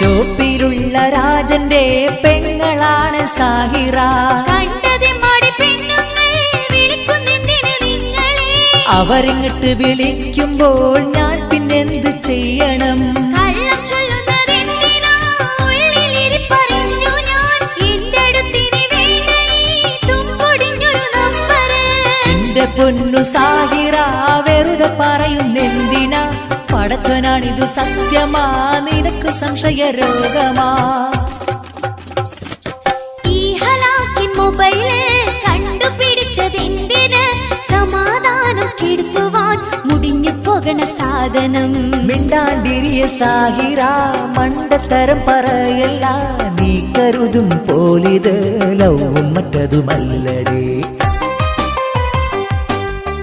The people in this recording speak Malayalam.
ഷോപ്പിലുള്ള രാജന്റെ പെങ്ങളാണ് സാഹിറ. അവരിങ്ങട്ട് വിളിക്കുമ്പോൾ ഞാൻ പിന്നെന്ത് ചെയ്യണം? എന്റെ പൊന്നു സാഹിറ വെറുതെ പറയുന്നെന്തിനാ? പടച്ചോനാണിതു സത്യമാ, നിനക്ക് സംശയ രോഗമാ? ഈ ഹലാക്കിൻ മൊബൈല് കണ്ടുപിടിച്ചതെന്തിന്? സമാധാനം കെടുത്തുവാൻ മുടിഞ്ഞു പോകണ സാധനം. മിണ്ടാണ്ടിരിയ സാഹിറ, മണ്ടത്തരം പറയല്ല. നീ കരുതും പോലിത് ലവും മറ്റതുമല്ലടേ.